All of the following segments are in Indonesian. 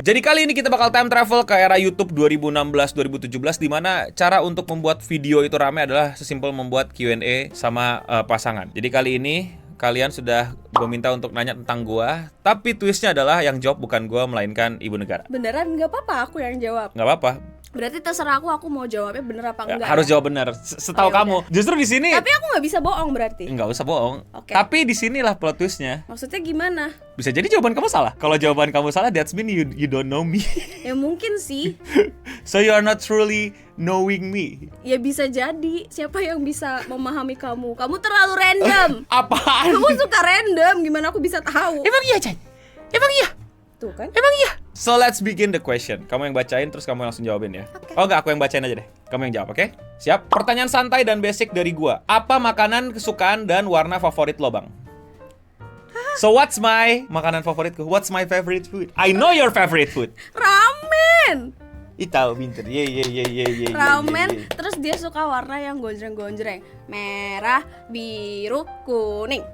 Jadi kali ini kita bakal time travel ke era YouTube 2016-2017 di mana cara untuk membuat video itu rame adalah sesimpel membuat Q&A sama pasangan. Jadi kali ini kalian sudah gue minta untuk nanya tentang gua, tapi twistnya adalah yang jawab bukan gua melainkan Ibu Negara. Beneran nggak apa-apa aku yang jawab. Nggak apa-apa. Berarti terserah aku mau jawabnya bener apa enggak. Harus jawab bener. Setahu ya kamu. Justru di sini. Tapi aku nggak bisa bohong berarti. Nggak usah bohong. Oke. Tapi di sinilah plot twistnya. Maksudnya gimana? Bisa jadi jawaban kamu salah. Kalau jawaban kamu salah, that's mean you don't know me. Ya mungkin sih. So you are not truly knowing me. Ya bisa jadi. Siapa yang bisa memahami kamu? Kamu terlalu random. Apaan? Kamu suka random. Gimana aku bisa tahu? Emang iya, Chay? Emang iya? Tuh kan? Emang iya? So let's begin the question. Kamu yang bacain terus kamu langsung jawabin ya. Okay. Oh enggak, aku yang bacain aja deh. Kamu yang jawab, oke? Siap? Pertanyaan santai dan basic dari gua. Apa makanan kesukaan dan warna favorit lo, Bang? So what's my makanan favoritku? What's my favorite food? I know your favorite food. Ramen. Tahu pinter. Ye. Ramen. Terus dia suka warna yang gonjreng-gonjreng. Merah, biru, kuning.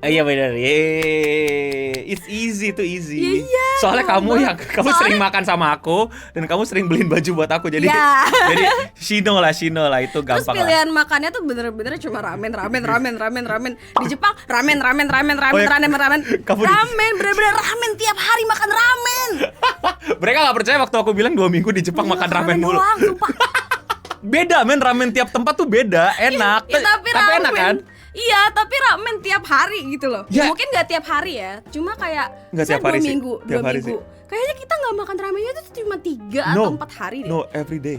Iya benar. It's easy, itu easy. Iya, Soalnya kamu Soalnya- sering makan sama aku dan kamu sering beliin baju buat aku. Jadi Ya. jadi she know lah itu Terus gampang lah. pilihan makannya tuh bener-bener cuma ramen. Di Jepang ramen. Oh ya, Ramen. kamu di- Ramen, bener-bener ramen tiap hari makan ramen. Mereka gak percaya waktu aku bilang 2 minggu di Jepang makan ramen mulu. doang, sumpah. Beda men, ramen tiap tempat tuh beda, enak. Ya, tapi ramen. enak kan? Iya, tapi ramen tiap hari gitu loh. Ya. Mungkin nggak tiap hari ya, cuma kayak Nggak misalnya tiap hari 2 sih. minggu, Tiap 2 hari minggu. Kayaknya kita nggak makan ramennya itu cuma 3 atau 4 hari deh. No, every day.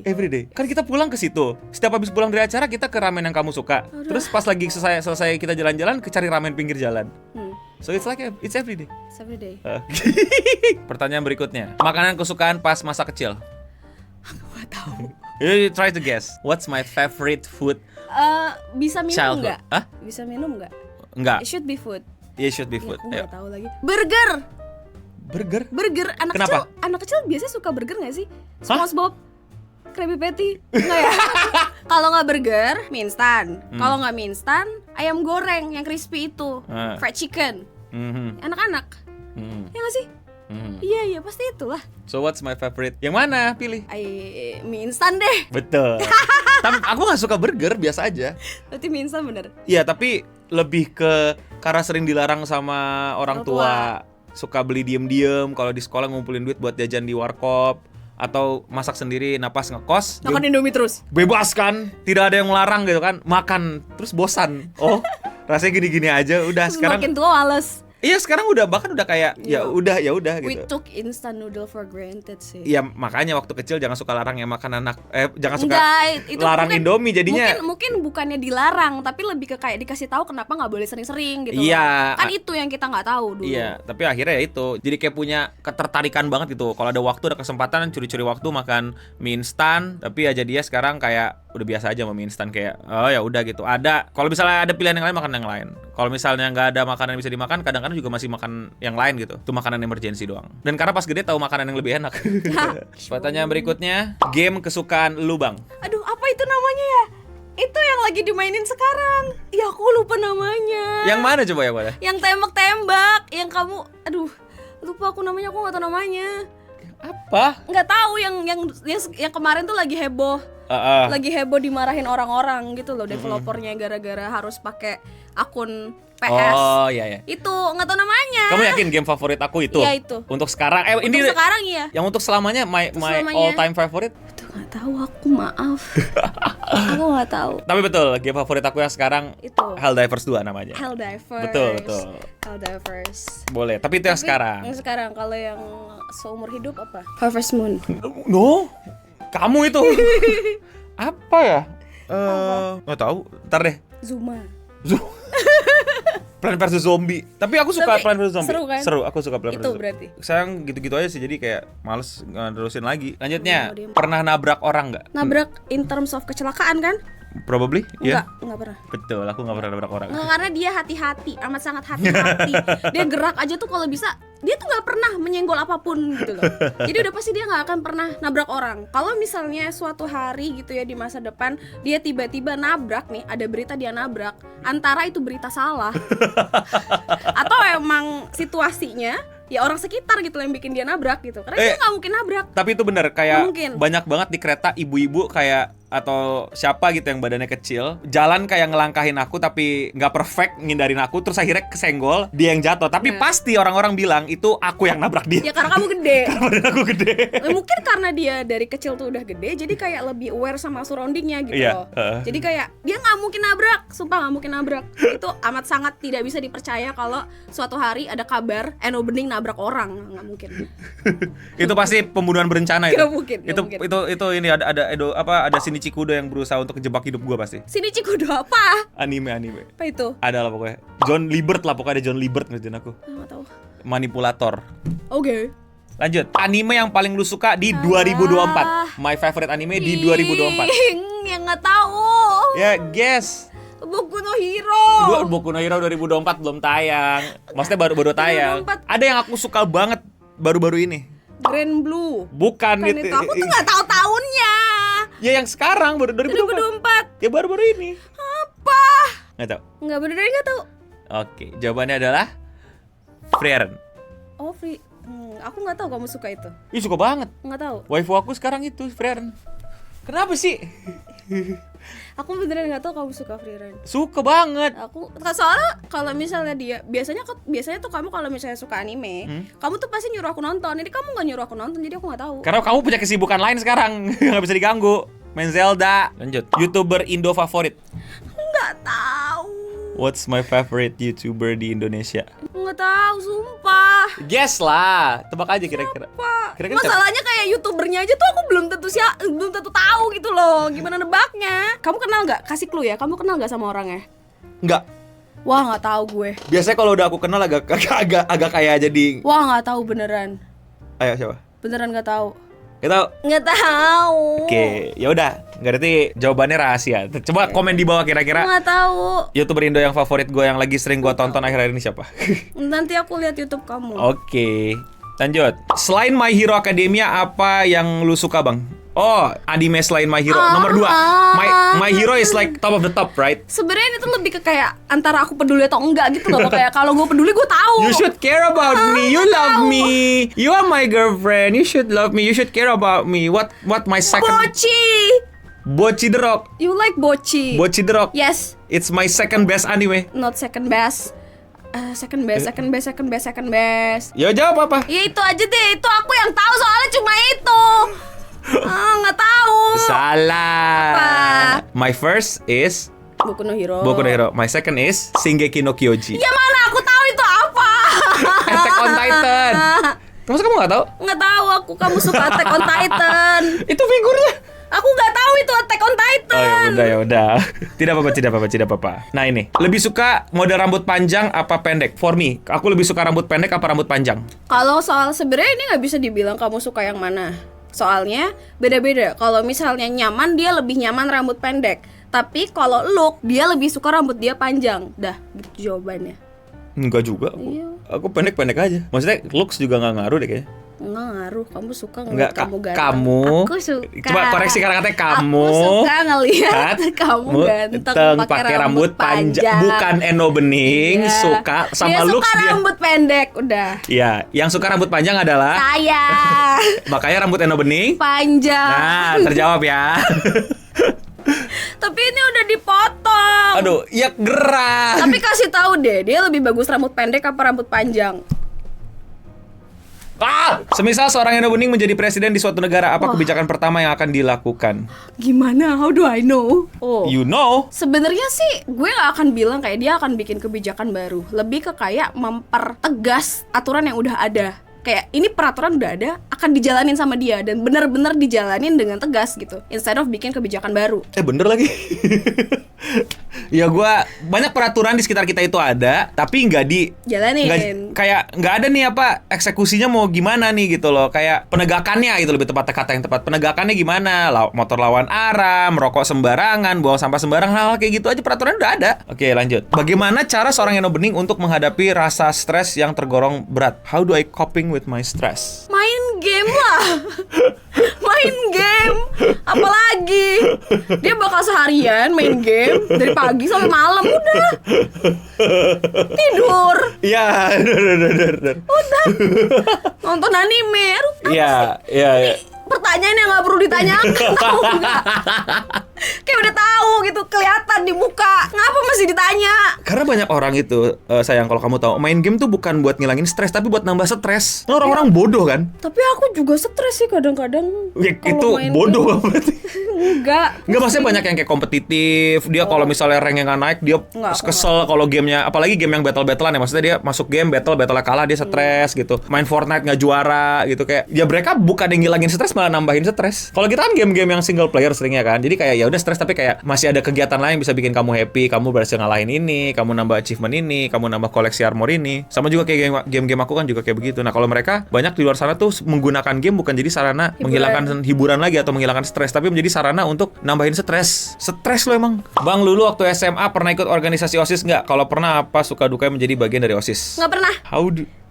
Every day. Kan kita pulang ke situ. Setiap habis pulang dari acara kita ke ramen yang kamu suka. Aduh. Terus pas lagi selesai kita jalan-jalan ke cari ramen pinggir jalan. So it's every day. It's every day. Pertanyaan berikutnya. Makanan kesukaan pas masa kecil. Gak tahu. You try to guess. What's my favorite food? Bisa minum Childhood. nggak? Hah? Bisa minum nggak? Enggak. It should be food. Yeah, should be food. Aku Ayo. nggak tahu lagi. Burger. Burger? Anak Kenapa? kecil biasanya suka burger nggak sih? SpongeBob, Krabby Patty, nggak ya? Kalau nggak burger, mie instan. Kalau nggak mie instan, ayam goreng yang crispy itu, fried chicken. Mhm. Anak-anak, Mhm. ya nggak sih? Mhm. Iya pasti itulah. So what's my favorite? Yang mana? Pilih. Mie instan deh. Betul. Tapi aku nggak suka burger, biasa aja. Berarti mie instan bener. Iya, tapi lebih ke karena sering dilarang sama orang tua. Suka beli diem-diem kalau di sekolah ngumpulin duit buat jajan di warkop atau masak sendiri, napas ngekos. Makan Indomie terus. Bebas kan? Tidak ada yang melarang gitu kan? Makan terus bosan. Oh, rasanya gini-gini aja. Udah sekarang. Makin tua males. Iya, sekarang bahkan udah kayak ya udah We gitu. took instant noodle for granted sih. Iya, makanya waktu kecil jangan suka larang yang makan jangan suka Enggak, itu larang mungkin- Indomie jadinya. Mungkin bukannya dilarang, tapi lebih ke kayak dikasih tahu kenapa nggak boleh sering-sering gitu. Iya. Kan itu yang kita nggak tahu dulu. Iya, tapi akhirnya ya itu. Jadi kayak punya ketertarikan banget gitu. Kalau ada waktu, ada kesempatan curi-curi waktu makan mie instan, tapi aja dia sekarang kayak udah biasa aja sama mie instan, kayak oh ya udah gitu. Ada kalau misalnya ada pilihan yang lain, makan yang lain. Kalau misalnya nggak ada makanan yang bisa dimakan, kadang-kadang juga masih makan yang lain gitu. Itu makanan emergency doang. Dan karena pas gede tahu makanan yang lebih enak. Pertanyaan berikutnya, game kesukaan lu, Bang. Aduh, apa itu namanya ya? Itu yang lagi dimainin sekarang. Ya aku lupa namanya. Yang mana coba, yang mana? Yang tembak-tembak, yang kamu, aduh, lupa aku namanya, aku nggak tahu namanya. Apa? Nggak tahu yang kemarin tuh lagi heboh. Lagi heboh dimarahin orang-orang gitu loh, developernya gara-gara harus pakai akun PS. Oh, iya. Itu nggak tahu namanya. Kamu yakin game favorit aku itu? Iya, itu. Untuk sekarang, ini Untuk sekarang iya. yang untuk selamanya my selamanya. all time favorite. Itu nggak tahu aku, maaf. Aku nggak tahu. Tapi betul, game favorit aku yang sekarang Itu. Helldivers 2 namanya. Helldivers. Betul. Helldivers. Boleh, tapi itu yang Tapi sekarang. Yang sekarang, kalau yang seumur hidup apa? Harvest Moon. No, kamu itu. Apa ya? Nggak tahu. Ntar deh. Zuma. Plan vs Zombie. Tapi aku suka Tapi Plan vs Zombie. seru kan? Seru, aku suka Plan vs Itu Zombie. berarti. Sayang gitu-gitu aja sih, jadi kayak males ngeterusin lagi. Lanjutnya, Oh, dia- pernah nabrak orang nggak? Nabrak in terms of kecelakaan kan? Probably, ya. Enggak pernah. Betul, aku nggak pernah nabrak orang. Nggak, karena dia hati-hati, amat sangat hati-hati. Dia gerak aja tuh kalau bisa, dia tuh nggak pernah menyenggol apapun gitu loh. Jadi udah pasti dia nggak akan pernah nabrak orang. Kalau misalnya suatu hari gitu ya di masa depan dia tiba-tiba nabrak nih, ada berita dia nabrak, antara itu berita salah atau emang situasinya ya orang sekitar gitu yang bikin dia nabrak gitu. Karena dia nggak mungkin nabrak. Tapi itu bener, Nggak kayak mungkin. banyak banget di kereta ibu-ibu kayak atau siapa gitu yang badannya kecil jalan kayak ngelangkahin aku tapi nggak perfect ngindarin aku, terus akhirnya kesenggol, dia yang jatuh. Tapi Nah. pasti orang-orang bilang itu aku yang nabrak dia. Ya karena kamu gede. Badan aku gede. Mungkin karena dia dari kecil tuh udah gede, jadi kayak lebih aware sama surroundingnya gitu Iya, loh. Jadi kayak dia nggak mungkin nabrak, sumpah nggak mungkin nabrak. Itu amat sangat tidak bisa dipercaya kalau suatu hari ada kabar Eno Bening nabrak orang, nggak mungkin. Itu pasti pembunuhan berencana itu. Nggak mungkin, nggak itu, mungkin. itu ini ada Shinichi Kudo yang berusaha untuk kejebak hidup gua pasti. Sini Cikudo apa? Anime. Apa itu? Ada lah pokoknya. John Liebert lah pokoknya, ada John Liebert ngertiin aku. Nggak tahu. Manipulator. Oke. Lanjut. Anime yang paling lu suka di 2024. My favorite anime di 2024. Yang nggak tahu. Ya, guess. Boku no Hero. Boku no Hero 2024 belum tayang. Maksudnya baru tayang. 2024. Ada yang aku suka banget baru-baru ini. Grand Blue. Bukan Kan itu aku tuh nggak tahu tahunnya. Ya yang sekarang baru 2024. 2024. Ya baru-baru ini. Apa? Nggak tahu. Nggak bener nggak tahu. Oke, jawabannya adalah Frieren. Oh, free. Aku nggak tahu kamu suka itu. Ih, suka banget. Nggak tahu. Waifu aku sekarang itu Frieren. Kenapa sih? Aku beneran nggak tahu kamu suka free run. Suka banget. Aku soalnya kalau misalnya dia biasanya tuh kamu kalau misalnya suka anime, kamu tuh pasti nyuruh aku nonton. Ini kamu nggak nyuruh aku nonton, jadi aku nggak tahu. Karena kamu punya kesibukan lain sekarang. Nggak bisa diganggu. Main Zelda. Lanjut. YouTuber Indo favorit. Nggak tahu. What's my favorite YouTuber di Indonesia? Nggak tahu, sumpah. Guess lah. Tebak aja kira-kira. Pak, Kira-kira masalahnya kayak youtubernya aja tuh aku belum tentu tahu gitu loh. Gimana nebaknya? Kamu kenal nggak? Kasih clue ya. Kamu kenal nggak sama orangnya? Enggak. Wah, nggak tahu gue. Biasanya kalau udah aku kenal agak kayak jadi. Wah, nggak tahu beneran. Ayo siapa? Beneran nggak tahu. Kita. Nggak tahu. Oke, ya udah. Berarti jawabannya rahasia. Coba komen di bawah kira-kira Nggak tahu. YouTuber Indo yang favorit gue yang lagi sering gue tonton akhir-akhir ini siapa? Nanti aku lihat YouTube kamu. Oke, lanjut. Selain My Hero Academia, apa yang lu suka, Bang? Oh, anime selain My Hero. Nomor 2. My Hero is like top of the top, right? Sebenarnya itu lebih ke kayak antara aku peduli atau enggak gitu loh. Kayak kalau gue peduli gue tahu. You should care about me. You love me. You are my girlfriend. You should love me. You should care about me. What my second? Bocchi the Rock. You like Bocchi? Bocchi the Rock. Yes. It's my second best anime. Not second best. Second best. Ya jawab apa? Ya itu aja deh. Itu aku yang tahu soalnya cuma itu. Nggak tahu. Salah. Apa? My first is Boku no Hero. Boku no Hero. My second is Shingeki no Kyoji. Ya mana aku tahu itu apa? Attack on Titan. Masa kamu nggak tahu? Nggak tahu aku kamu suka Attack on Titan. Itu figurnya. Aku nggak tahu itu Attack on Titan. Oh ya udah. Tidak apa-apa. Nah ini, lebih suka model rambut panjang apa pendek? For me, aku lebih suka rambut pendek apa rambut panjang? Kalau soal sebenarnya ini nggak bisa dibilang kamu suka yang mana. Soalnya beda-beda. Kalau misalnya nyaman, dia lebih nyaman rambut pendek. Tapi kalau look, dia lebih suka rambut dia panjang. Dah, gitu jawabannya. Enggak juga. Iya. Aku pendek-pendek aja. Maksudnya looks juga nggak ngaruh deh kayaknya. Enggak ngaruh, kamu suka Enggak, ngeliat kamu ganteng. kamu. Aku suka. Coba koreksi kata-katanya kamu. Aku suka ngeliat Kat, kamu ganteng pakai rambut panjang. Bukan Eno Bening Iya. suka sama dia looks suka dia. rambut pendek, udah. Iya, yang suka rambut panjang adalah Saya makanya rambut Eno Bening. panjang. Nah, terjawab ya. Tapi ini udah dipotong. Aduh, ya gerah. Tapi kasih tahu deh, dia lebih bagus rambut pendek apa rambut panjang? Semisal seorang Eno Bening menjadi presiden di suatu negara, apa kebijakan pertama yang akan dilakukan? Gimana? How do I know? Oh. You know. Sebenarnya sih gue gak akan bilang kayak dia akan bikin kebijakan baru. Lebih ke kayak mempertegas aturan yang udah ada. Kayak ini peraturan udah ada, akan dijalanin sama dia dan benar-benar dijalanin dengan tegas gitu. Instead of bikin kebijakan baru. Bener lagi. Ya banyak peraturan di sekitar kita itu ada, tapi nggak Jalanin. kayak nggak ada nih apa eksekusinya mau gimana nih gitu loh. Kayak penegakannya itu lebih tepat, kata yang tepat. Penegakannya gimana? Motor lawan arah, merokok sembarangan, buang sampah sembarangan, hal kayak gitu aja peraturan udah ada. Oke, lanjut. Bagaimana cara seorang Eno Bening untuk menghadapi rasa stres yang tergolong berat? How do I coping with my stress? Main game lah. Main game. Apalagi dia bakal seharian main game dari pagi sampai malam, udah tidur, Iya, bener. udah nonton anime. Aduh, apa Iya, sih? iya. Pertanyaan yang nggak perlu ditanyakan, tahu nggak? Kayak udah tahu gitu, kelihatan di muka. Ngapa masih ditanya? Karena banyak orang itu, sayang kalau kamu tahu, main game tuh bukan buat ngilangin stres, tapi buat nambah stres. Nah, orang-orang bodoh kan? Tapi aku juga stres sih kadang-kadang. Ya, kalau itu main bodoh game. banget. Enggak. Enggak, maksudnya banyak yang kayak kompetitif. Dia kalau misalnya ranknya nggak naik, dia Nggak, aku kesel kalau gamenya, apalagi game yang battle-battlean ya. Maksudnya dia masuk game battle-nya kalah, dia stres gitu. Main Fortnite nggak juara gitu, kayak ya mereka bukan yang ngilangin stres, malah nambahin stres. Kalau kita kan game-game yang single player seringnya kan, jadi kayak ya udah stres tapi kayak masih ada kegiatan lain yang bisa bikin kamu happy. Kamu berhasil ngalahin ini, kamu nambah achievement ini, kamu nambah koleksi armor ini. Sama juga kayak game-game aku kan juga kayak begitu. Nah kalau mereka banyak di luar sana tuh menggunakan game bukan jadi sarana menghilangkan hiburan lagi atau menghilangkan stres, tapi menjadi sarana untuk nambahin stres. Stres lo emang. Bang Lulu waktu SMA pernah ikut organisasi OSIS nggak? Kalau pernah, apa suka dukanya menjadi bagian dari OSIS? Nggak pernah.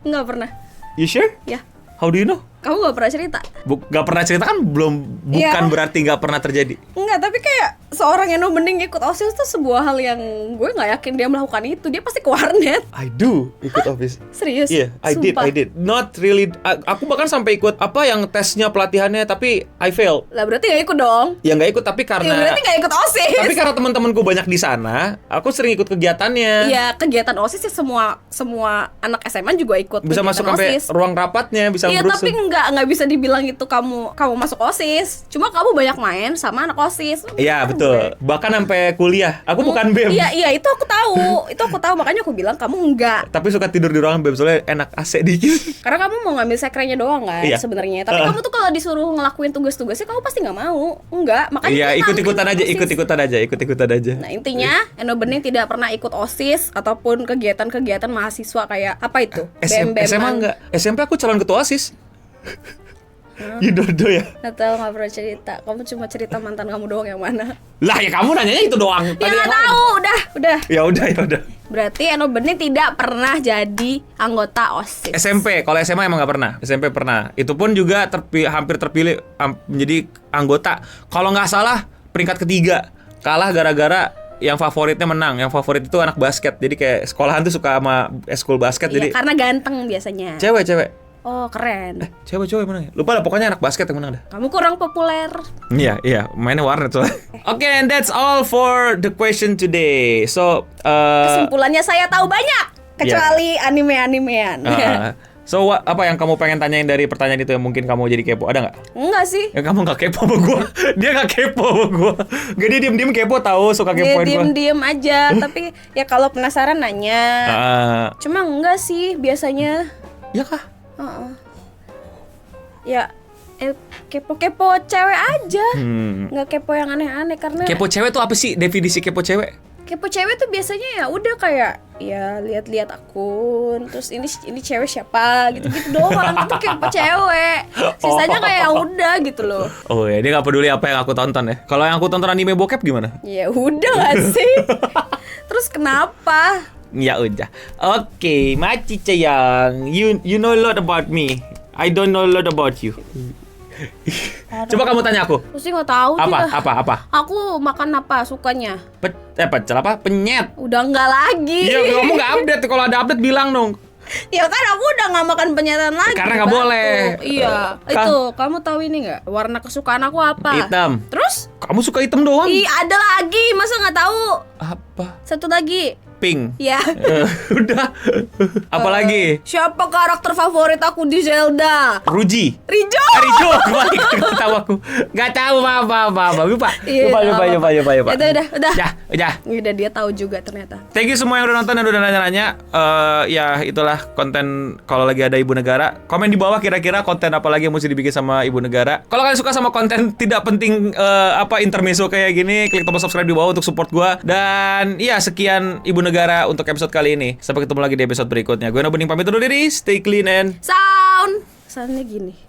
Nggak pernah. You sure? Ya. How do you know? Kamu nggak pernah cerita? Nggak pernah cerita kan bukan Iya. berarti nggak pernah terjadi. Enggak, tapi kayak seorang yang bening ikut OSIS tuh sebuah hal yang gue nggak yakin dia melakukan itu. Dia pasti ke warnet. I do ikut OSIS. Serius? Iya, I Sumpah. did. Not really. Aku bahkan sampai ikut apa yang tesnya pelatihannya, tapi I failed. Lah berarti nggak ikut dong? Ya nggak ikut, tapi Ya karena berarti nggak ikut OSIS. tapi karena teman-temanku banyak di sana, aku sering ikut kegiatannya. Iya, kegiatan OSIS sih semua anak SMA juga ikut. Bisa kegiatan masuk sampai OSIS. ruang rapatnya, bisa Iya, berusuh. tapi nggak bisa dibilang itu kamu masuk OSIS. Cuma kamu banyak main sama anak OSIS. Iya, betul. Bahkan sampai kuliah. Aku bukan BEM. Iya, itu aku tahu. Makanya aku bilang kamu enggak. Tapi suka tidur di ruangan BEM soalnya enak, AC dikit. Karena kamu mau ngambil sekrenya doang kan Iya. sebenarnya. Tapi kamu tuh kalau disuruh ngelakuin tugas-tugasnya kamu pasti nggak mau. Enggak, makanya Iya, kita ikut-ikutan aja, OSIS. ikut-ikutan aja. Nah, intinya Eno Bening tidak pernah ikut OSIS ataupun kegiatan-kegiatan mahasiswa kayak apa itu? BEM-BEM-an. SMA enggak. SMP aku calon ketua OSIS. You don't know ya? Nggak tahu, nggak pernah cerita. Kamu cuma cerita mantan kamu doang, yang mana? Lah ya kamu nanyanya itu doang. Ya Tadi nggak yang lain. tahu, udah. Ya udah. Berarti Eno Bening tidak pernah jadi anggota OSIS. SMP, kalau SMA emang nggak pernah. SMP pernah. Itu pun juga hampir terpilih menjadi anggota. Kalau nggak salah peringkat ketiga. Kalah gara-gara yang favoritnya menang. Yang favorit itu anak basket. Jadi kayak sekolahan tuh suka sama school basket. Iya, Jadi karena ganteng biasanya. cewek. Oh, keren. Cewek yang menang ya? Lupa lah, pokoknya anak basket yang menang dah. Kamu kurang populer. Iya, mainnya warnet soalnya. Oke, and that's all for the question today. So, Kesimpulannya saya tahu banyak, kecuali anime-animean. so apa yang kamu pengen tanyain dari pertanyaan itu yang mungkin kamu jadi kepo? Ada nggak? Enggak sih. Ya kamu nggak kepo sama gue. Dia nggak kepo sama gue. Gak, dia diem-diem kepo, tahu suka Dia kepoin gue. diem-diem aja, tapi ya kalau penasaran nanya. Cuma enggak sih biasanya. Ya kah? Ya kepo-kepo cewek aja. Hmm. Nggak kepo yang aneh-aneh karena Kepo cewek tuh apa sih definisi kepo cewek? kepo cewek tuh biasanya ya udah kayak ya lihat-lihat akun, terus ini cewek siapa gitu-gitu doang. Itu kepo cewek. Sisanya kayak ya udah gitu loh. Oh ya, dia nggak peduli apa yang aku tonton ya. Kalau yang aku tonton anime bokep gimana? Ya udah gak sih? Terus kenapa? Ya udah. Oke, Maci Ceyang, you know a lot about me. I don't know a lot about you. Coba kamu tanya aku. Aku sih nggak tahu. Apa? Aku makan apa sukanya? Pecel apa? Penyet. Udah nggak lagi. Iya, kamu nggak update. Kalau ada update bilang dong. Ya kan aku udah nggak makan penyetan lagi. Karena nggak Batu. boleh. Iya. Itu kamu tahu ini nggak? Warna kesukaan aku apa? Hitam. Terus? Kamu suka hitam doang? Ada lagi. Masa nggak tahu? Apa? Satu lagi. Pink. Ya. Udah. Apalagi? Siapa karakter favorit aku di Zelda? Ruji. Rijo. Rijo. Gak tahu aku. Gak tahu apa. Lupa. Iya, Lupa. Udah. Ya. Udah dia tahu juga ternyata. Thank you semua yang udah nonton dan udah nanya-nanya. Ya itulah konten kalau lagi ada Ibu Negara. Komen di bawah kira-kira konten apa lagi yang mesti dibikin sama Ibu Negara. Kalau kalian suka sama konten tidak penting intermezzo kayak gini, klik tombol subscribe di bawah untuk support gua. Dan ya sekian Ibu Negara untuk episode kali ini. Sampai ketemu lagi di episode berikutnya. Gue Eno Bening pamit undur diri. Stay clean and Soundnya gini.